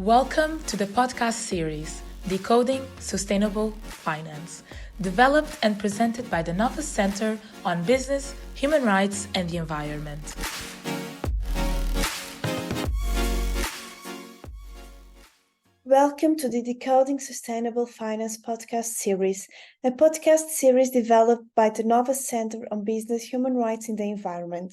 Welcome to the podcast series, Decoding Sustainable Finance, developed and presented by the Nova Center on Business, Human Rights and the Environment. Welcome to the Decoding Sustainable Finance podcast series, a podcast series developed by the Nova Center on Business, Human Rights and the Environment.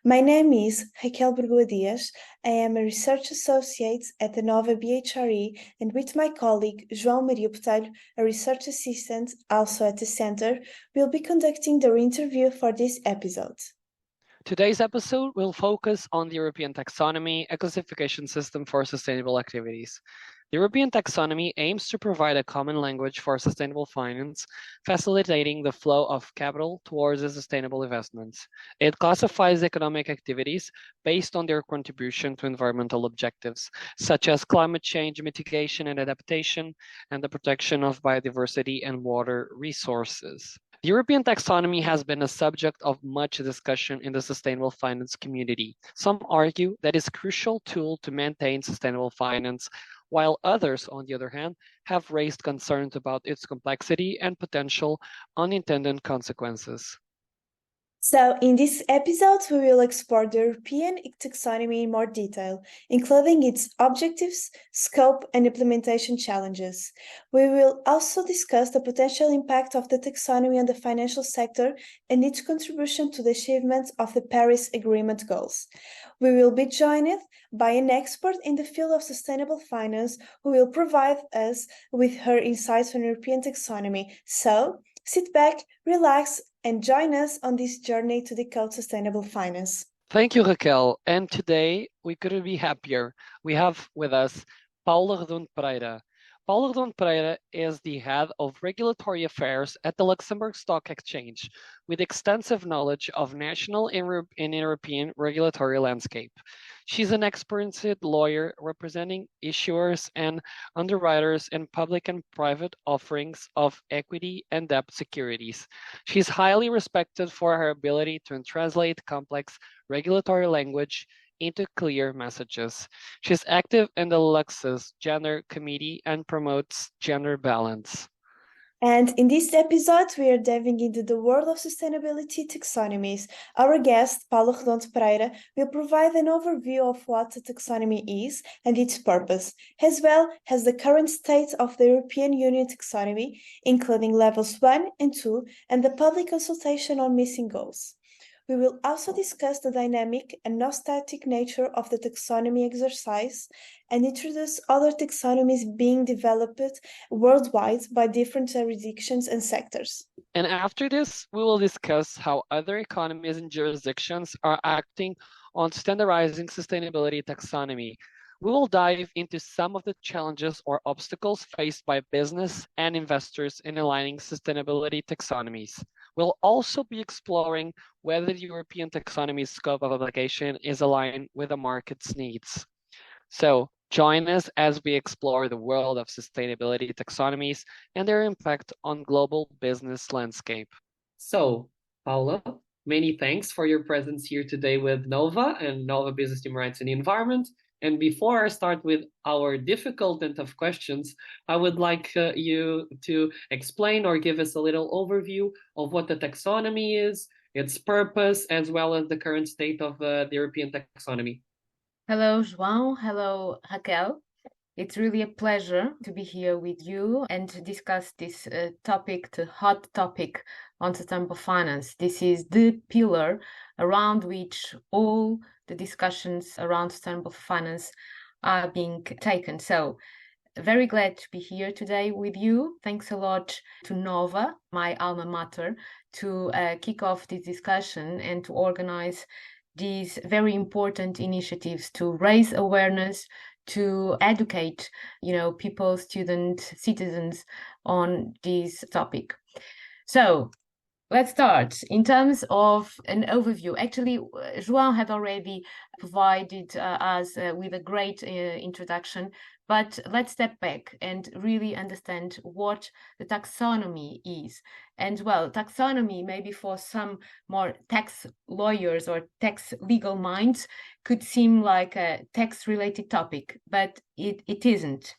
My name is Raquel Burgoa. I am a research associate at the Nova BHRE, and with my colleague João Botelho, a research assistant also at the center, we'll be conducting the interview for this episode. Today's episode will focus on the European Taxonomy, a classification system for sustainable activities. The European Taxonomy aims to provide a common language for sustainable finance, facilitating the flow of capital towards the sustainable investments. It classifies economic activities based on their contribution to environmental objectives, such as climate change mitigation and adaptation, and the protection of biodiversity and water resources. The European taxonomy has been a subject of much discussion in the sustainable finance community. Some argue that it's a crucial tool to maintain sustainable finance, while others, on the other hand, have raised concerns about its complexity and potential unintended consequences. So, in this episode, we will explore the European taxonomy in more detail, including its objectives, scope, and implementation challenges. We will also discuss the potential impact of the taxonomy on the financial sector and its contribution to the achievement of the Paris Agreement goals. We will be joined by an expert in the field of sustainable finance who will provide us with her insights on European taxonomy. So, sit back, relax, and join us on this journey to decode sustainable finance. Thank you, Raquel. And today we couldn't be happier. We have with us Paula Redondo Pereira. Paula Redondo Pereira is the head of regulatory affairs at the Luxembourg Stock Exchange, with extensive knowledge of national and European regulatory landscape. She's an experienced lawyer representing issuers and underwriters in public and private offerings of equity and debt securities. She's highly respected for her ability to translate complex regulatory language into clear messages. She's active in the Lux's Gender Committee and promotes gender balance. And in this episode, we are diving into the world of sustainability taxonomies. Our guest, Paula Redondo Pereira, will provide an overview of what a taxonomy is and its purpose, as well as the current state of the European Union taxonomy, including levels 1 and 2, and the public consultation on missing goals. We will also discuss the dynamic and non-static nature of the taxonomy exercise and introduce other taxonomies being developed worldwide by different jurisdictions and sectors. And after this, we will discuss how other economies and jurisdictions are acting on standardizing sustainability taxonomy. We will dive into some of the challenges or obstacles faced by business and investors in aligning sustainability taxonomies. We'll also be exploring whether the European taxonomy's scope of application is aligned with the market's needs. So join us as we explore the world of sustainability taxonomies and their impact on global business landscape. So, Paula, many thanks for your presence here today with Nova and Nova Business, Human Rights and the Environment. And before I start with our difficult and tough questions, I would like you to explain or give us a little overview of what the taxonomy is, its purpose, as well as the current state of the European taxonomy. Hello, João. Hello, Raquel. It's really a pleasure to be here with you and to discuss this topic, the hot topic on sustainable finance. This is the pillar around which all the discussions around sustainable finance are being taken. So, very glad to be here today with you. Thanks a lot to Nova, my alma mater, to kick off this discussion and to organize these very important initiatives to raise awareness, to educate, people, students, citizens on this topic. So, let's start. In terms of an overview, actually, João had already provided us with a great introduction, but let's step back and really understand what the taxonomy is. And well, taxonomy, maybe for some more tax lawyers or tax legal minds, could seem like a tax-related topic, but it isn't.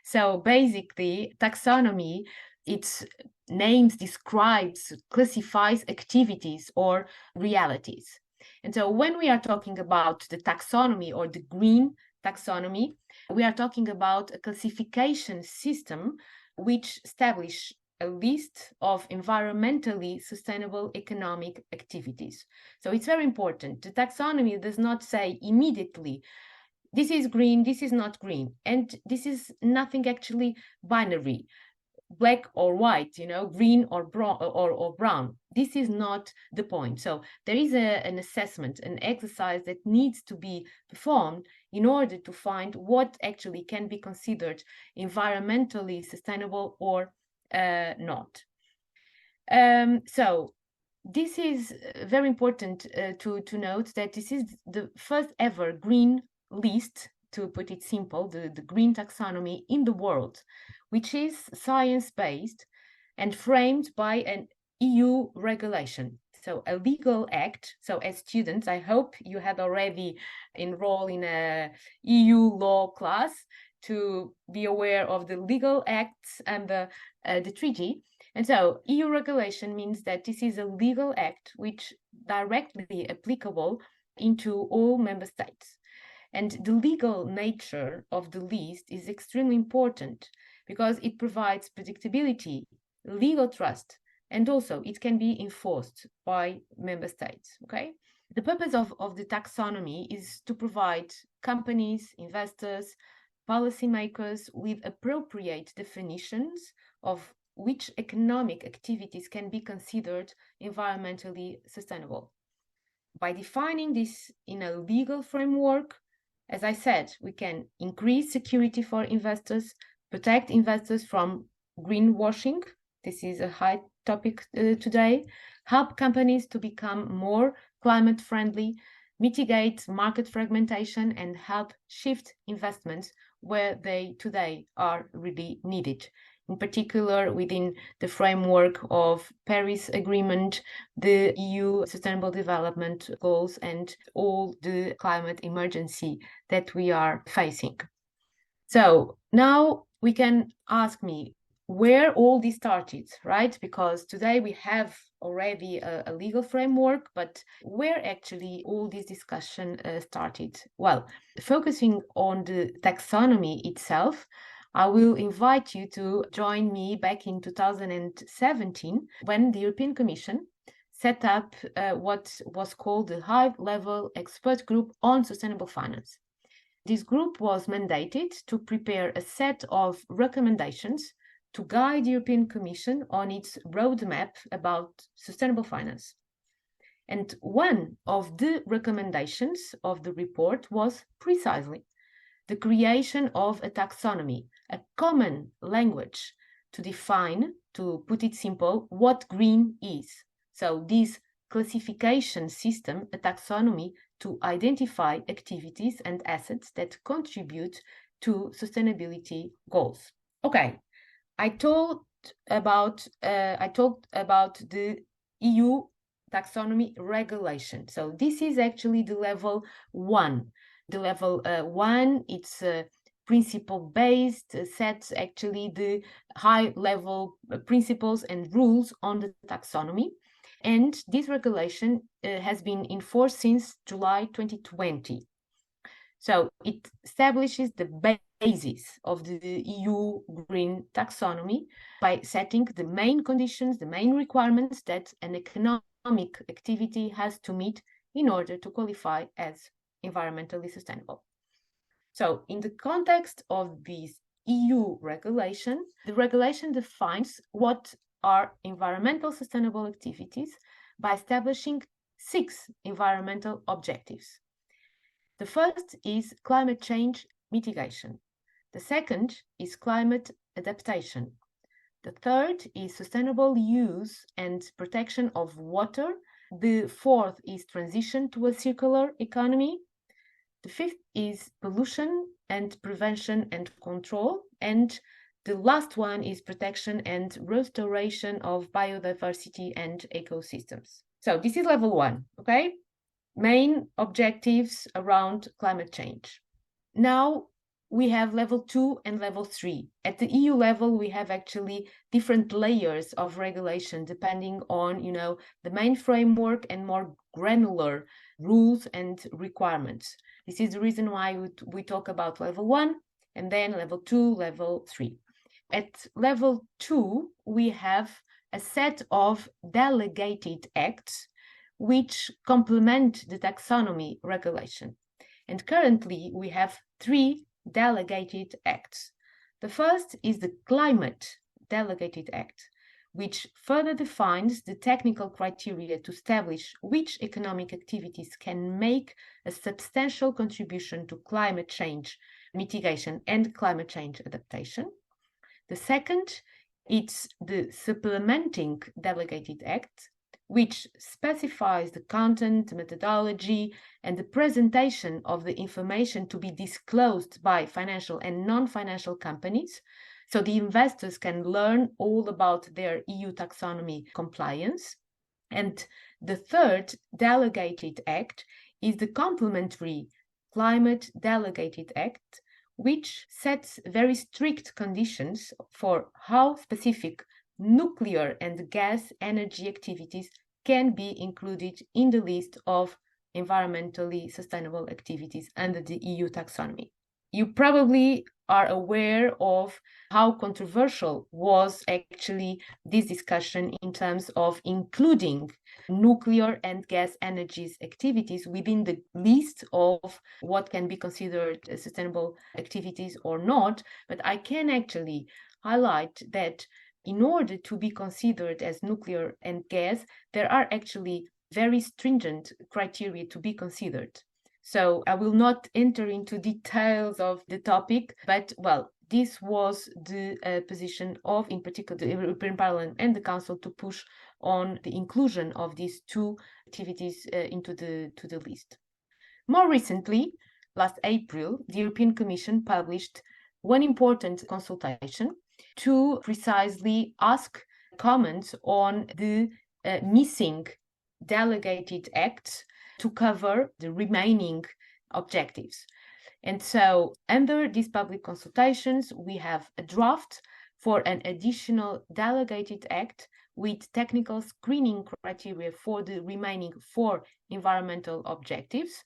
So basically, taxonomy, it's names, describes, classifies activities or realities. And so when we are talking about the taxonomy or the green taxonomy, we are talking about a classification system which establishes a list of environmentally sustainable economic activities. So it's very important. The taxonomy does not say immediately, this is green, this is not green, and this is nothing actually binary, black or white, green or brown. This is not the point. So there is an assessment, an exercise that needs to be performed in order to find what actually can be considered environmentally sustainable or not. So this is very important to note that this is the first ever green list, to put it simple, the green taxonomy in the world, which is science-based and framed by an EU regulation, so a legal act. So as students, I hope you had already enrolled in a EU law class to be aware of the legal acts and the treaty. And so EU regulation means that this is a legal act which directly applicable into all member states. And the legal nature of the list is extremely important because it provides predictability, legal trust, and also it can be enforced by member states, okay? The purpose of the taxonomy is to provide companies, investors, policymakers with appropriate definitions of which economic activities can be considered environmentally sustainable. By defining this in a legal framework, as I said, we can increase security for investors, protect investors from greenwashing. This is a high topic today. Help companies to become more climate friendly, mitigate market fragmentation, and help shift investments where they today are really needed. In particular, within the framework of Paris Agreement, the EU Sustainable Development Goals, and all the climate emergency that we are facing. So now we can ask me where all this started, right? Because today we have already a legal framework, but where actually all this discussion started? Well, focusing on the taxonomy itself, I will invite you to join me back in 2017 when the European Commission set up what was called the High-Level Expert Group on Sustainable Finance. This group was mandated to prepare a set of recommendations to guide the European Commission on its roadmap about sustainable finance. And one of the recommendations of the report was precisely the creation of a taxonomy, a common language to define, to put it simple, what green is. So this classification system, a taxonomy to identify activities and assets that contribute to sustainability goals. Okay, I talked about the EU taxonomy regulation. So this is actually the level 1. The level 1, it's principle-based, sets actually the high-level principles and rules on the taxonomy. And this regulation has been in force since July 2020. So it establishes the basis of the EU Green Taxonomy by setting the main conditions, the main requirements that an economic activity has to meet in order to qualify as environmentally sustainable. So in the context of this EU regulation, the regulation defines what are environmental sustainable activities by establishing 6 environmental objectives. The first is climate change mitigation. The second is climate adaptation. The third is sustainable use and protection of water. The fourth is transition to a circular economy. The fifth is pollution and prevention and control. And the last one is protection and restoration of biodiversity and ecosystems. So this is level 1, okay? Main objectives around climate change. Now we have level 2 and level 3. At the EU level, we have actually different layers of regulation depending on, the main framework and more granular rules and requirements. This is the reason why we talk about level 1 and then level 2, level 3. At level 2, we have a set of delegated acts which complement the taxonomy regulation. And currently, we have 3 delegated acts. The first is the Climate Delegated Act, which further defines the technical criteria to establish which economic activities can make a substantial contribution to climate change mitigation and climate change adaptation. The second, it's the Supplementing Delegated Act, which specifies the content, methodology, and the presentation of the information to be disclosed by financial and non-financial companies, so the investors can learn all about their EU taxonomy compliance. And the third delegated act is the complementary Climate Delegated Act, which sets very strict conditions for how specific nuclear and gas energy activities can be included in the list of environmentally sustainable activities under the EU taxonomy. You probably are aware of how controversial was actually this discussion in terms of including nuclear and gas energies activities within the list of what can be considered sustainable activities or not. But I can actually highlight that in order to be considered as nuclear and gas, there are actually very stringent criteria to be considered. So I will not enter into details of the topic, but this was the position of, in particular, the European Parliament and the Council to push on the inclusion of these 2 activities into the list. More recently, last April, the European Commission published one important consultation to precisely ask comments on the missing delegated acts to cover the remaining objectives. And so under these public consultations, we have a draft for an additional delegated act with technical screening criteria for the remaining 4 environmental objectives.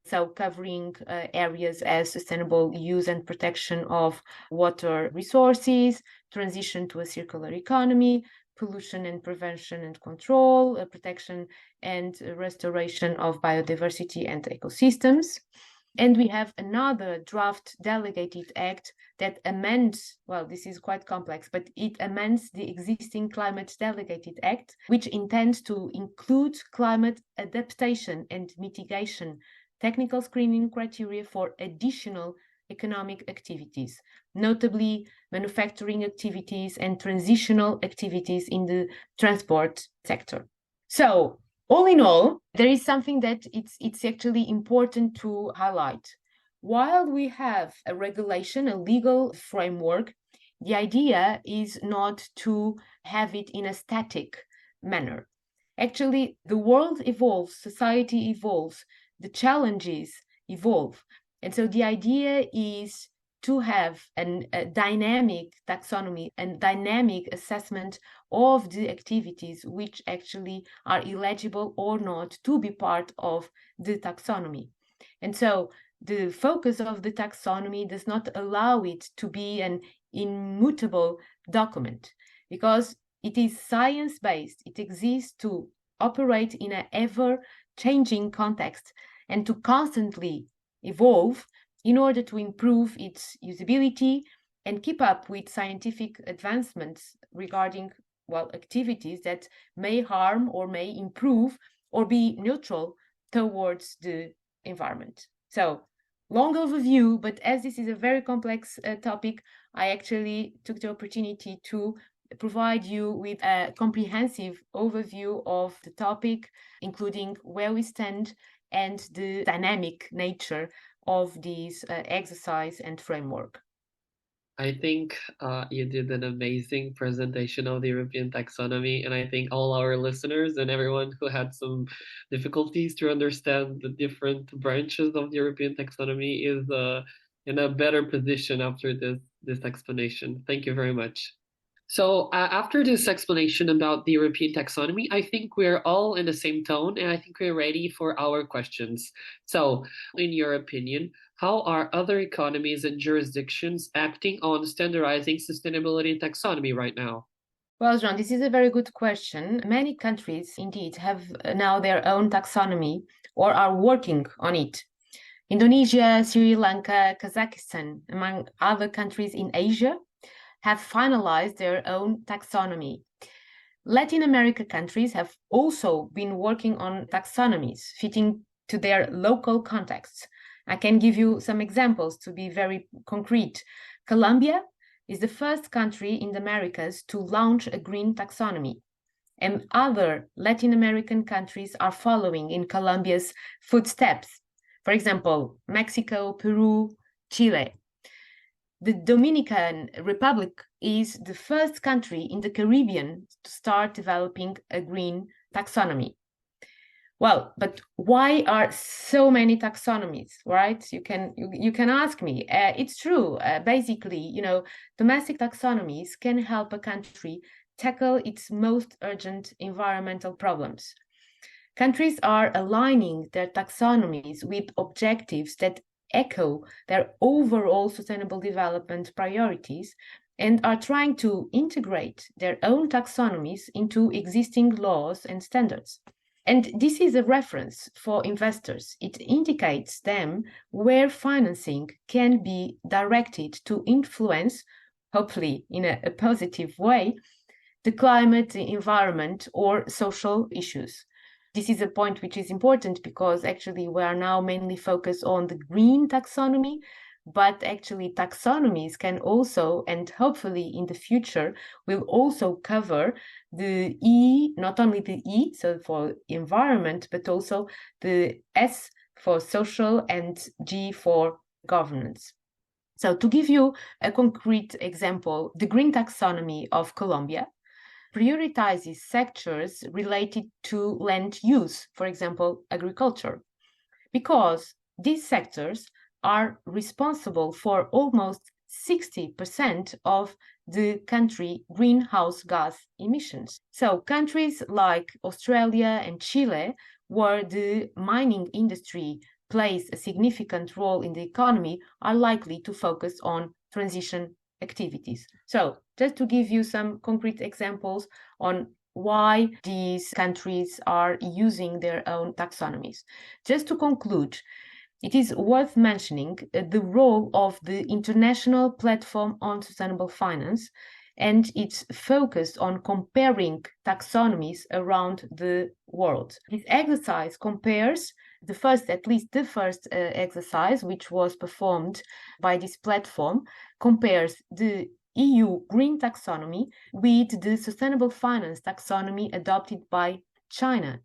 So covering areas as sustainable use and protection of water resources, transition to a circular economy, pollution and prevention and control, protection and restoration of biodiversity and ecosystems. And we have another draft delegated act that amends, this is quite complex, but it amends the existing Climate Delegated Act, which intends to include climate adaptation and mitigation technical screening criteria for additional economic activities, notably manufacturing activities and transitional activities in the transport sector. So, all in all, there is something that it's actually important to highlight. While we have a regulation, a legal framework, the idea is not to have it in a static manner. Actually, the world evolves, society evolves, the challenges evolve. And so the idea is to have a dynamic taxonomy and dynamic assessment of the activities which actually are eligible or not to be part of the taxonomy. And so the focus of the taxonomy does not allow it to be an immutable document because it is science-based. It exists to operate in an ever-changing context and to constantly evolve in order to improve its usability and keep up with scientific advancements regarding, activities that may harm or may improve or be neutral towards the environment. So, long overview, but as this is a very complex topic, I actually took the opportunity to provide you with a comprehensive overview of the topic, including where we stand and the dynamic nature of this exercise and framework. I think you did an amazing presentation of the European taxonomy, and I think all our listeners and everyone who had some difficulties to understand the different branches of the European taxonomy is in a better position after this explanation. Thank you very much. So after this explanation about the European taxonomy, I think we're all in the same tone, and I think we're ready for our questions. So, in your opinion, how are other economies and jurisdictions acting on standardizing sustainability taxonomy right now? Well, João, this is a very good question. Many countries indeed have now their own taxonomy or are working on it. Indonesia, Sri Lanka, Kazakhstan, among other countries in Asia, have finalized their own taxonomy. Latin America countries have also been working on taxonomies fitting to their local contexts. I can give you some examples to be very concrete. Colombia is the first country in the Americas to launch a green taxonomy, and other Latin American countries are following in Colombia's footsteps. For example, Mexico, Peru, Chile. The Dominican Republic is the first country in the Caribbean to start developing a green taxonomy. Well, but why are so many taxonomies, right? You can ask me. It's true. Basically, domestic taxonomies can help a country tackle its most urgent environmental problems. Countries are aligning their taxonomies with objectives that echo their overall sustainable development priorities and are trying to integrate their own taxonomies into existing laws and standards. And this is a reference for investors. It indicates them where financing can be directed to influence, hopefully in a positive way, the climate, the environment, or social issues. This is a point which is important because actually we are now mainly focused on the green taxonomy, but actually taxonomies can also, and hopefully in the future, will also cover the E, not only the E, so for environment, but also the S for social and G for governance. So to give you a concrete example, the green taxonomy of Colombia prioritizes sectors related to land use, for example, agriculture, because these sectors are responsible for almost 60% of the country's greenhouse gas emissions. So countries like Australia and Chile, where the mining industry plays a significant role in the economy, are likely to focus on transition activities. So just to give you some concrete examples on why these countries are using their own taxonomies. Just to conclude, it is worth mentioning the role of the International Platform on Sustainable Finance and its focus on comparing taxonomies around the world. This exercise compares the first exercise, which was performed by this platform, compares the EU Green Taxonomy with the Sustainable Finance Taxonomy adopted by China.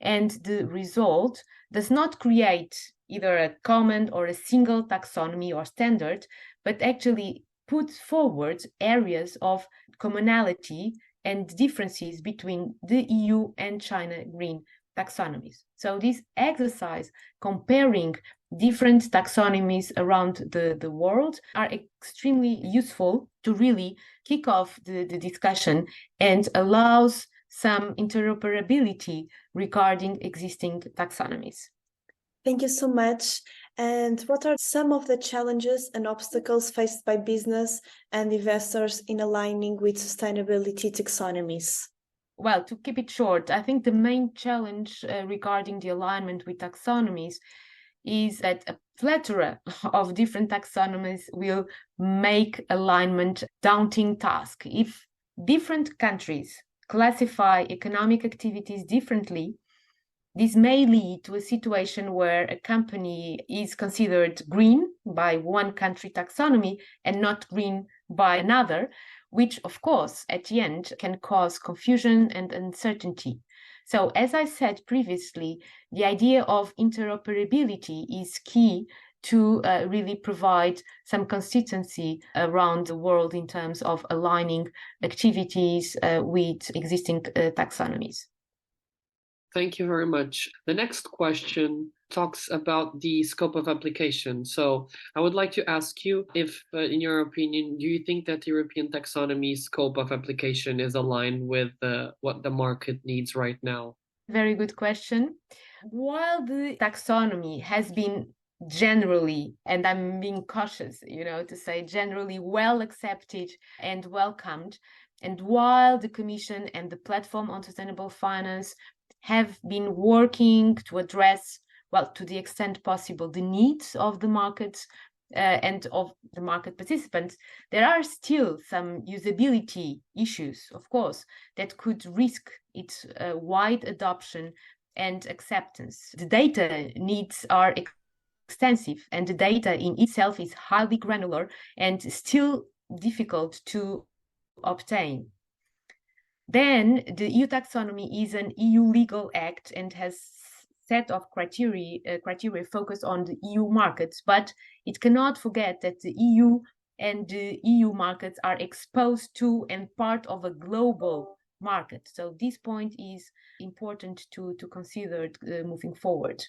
And the result does not create either a common or a single taxonomy or standard, but actually puts forward areas of commonality and differences between the EU and China green taxonomies. So this exercise comparing different taxonomies around the world are extremely useful to really kick off the discussion and allows some interoperability regarding existing taxonomies. Thank you so much. And what are some of the challenges and obstacles faced by business and investors in aligning with sustainability taxonomies? Well, to keep it short, I think the main challenge regarding the alignment with taxonomies is that a plethora of different taxonomies will make alignment a daunting task. If different countries classify economic activities differently, this may lead to a situation where a company is considered green by one country taxonomy and not green by another, which of course at the end can cause confusion and uncertainty. So as I said previously, the idea of interoperability is key to really provide some consistency around the world in terms of aligning activities with existing taxonomies. Thank you very much. The next question talks about the scope of application. So I would like to ask you if, in your opinion, do you think that the European taxonomy scope of application is aligned with what the market needs right now? Very good question. While the taxonomy has been generally, and I'm being cautious, to say generally well accepted and welcomed, and while the Commission and the Platform on Sustainable Finance have been working to address, well, to the extent possible, the needs of the markets and of the market participants, there are still some usability issues, of course, that could risk its wide adoption and acceptance. The data needs are extensive, and the data in itself is highly granular and still difficult to obtain. Then the EU taxonomy is an EU legal act and has set of criteria focused on the EU markets, but it cannot forget that the EU and the EU markets are exposed to and part of a global market. So this point is important to consider moving forward.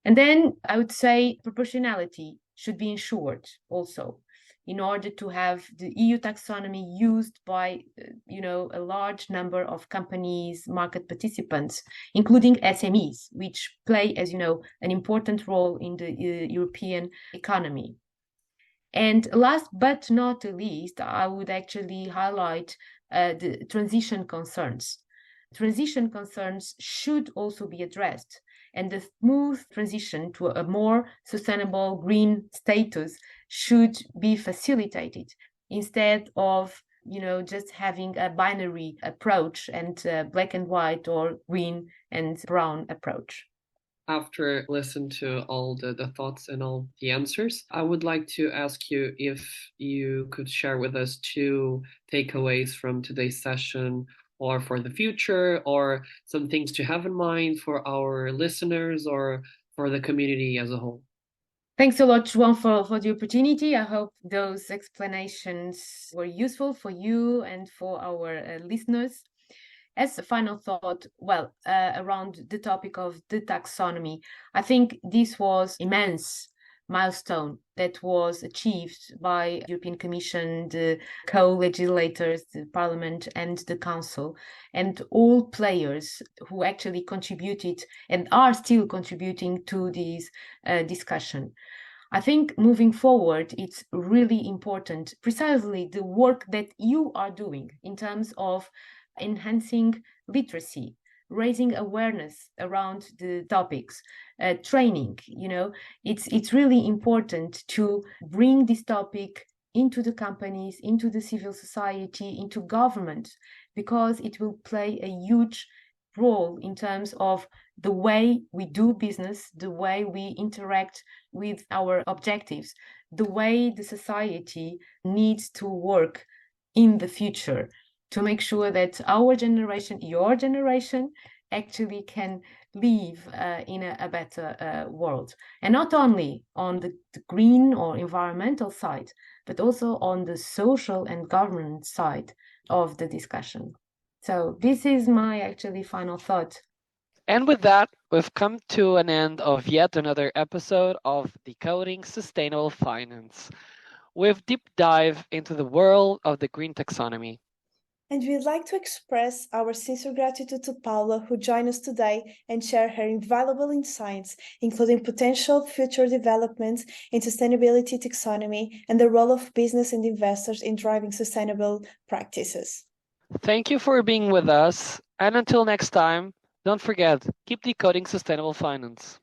And then I would say proportionality should be ensured also, in order to have the EU taxonomy used by, a large number of companies, market participants, including SMEs, which play, as you know, an important role in the European economy. And last but not least, I would actually highlight the transition concerns. Transition concerns should also be addressed, and the smooth transition to a more sustainable green status should be facilitated instead of, just having a binary approach and black and white or green and brown approach. After listening to all the thoughts and all the answers, I would like to ask you if you could share with us 2 takeaways from today's session, or for the future, or some things to have in mind for our listeners or for the community as a whole. Thanks a lot, João, for the opportunity. I hope those explanations were useful for you and for our listeners. As a final thought, around the topic of the taxonomy, I think this was immense milestone that was achieved by the European Commission, the co-legislators, the Parliament and the Council, and all players who actually contributed and are still contributing to this discussion. I think moving forward, it's really important, precisely the work that you are doing in terms of enhancing literacy, raising awareness around the topics, training. It's really important to bring this topic into the companies, into the civil society, into government, because it will play a huge role in terms of the way we do business, the way we interact with our objectives, the way the society needs to work in the future, to make sure that our generation, your generation, actually can live in a better world. And not only on the green or environmental side, but also on the social and governance side of the discussion. So this is my actually final thought. And with that, we've come to an end of yet another episode of Decoding Sustainable Finance. We've deep dive into the world of the Green Taxonomy. And we'd like to express our sincere gratitude to Paula, who joined us today and shared her invaluable insights, including potential future developments in sustainability taxonomy and the role of business and investors in driving sustainable practices. Thank you for being with us. And until next time, don't forget, keep decoding sustainable finance.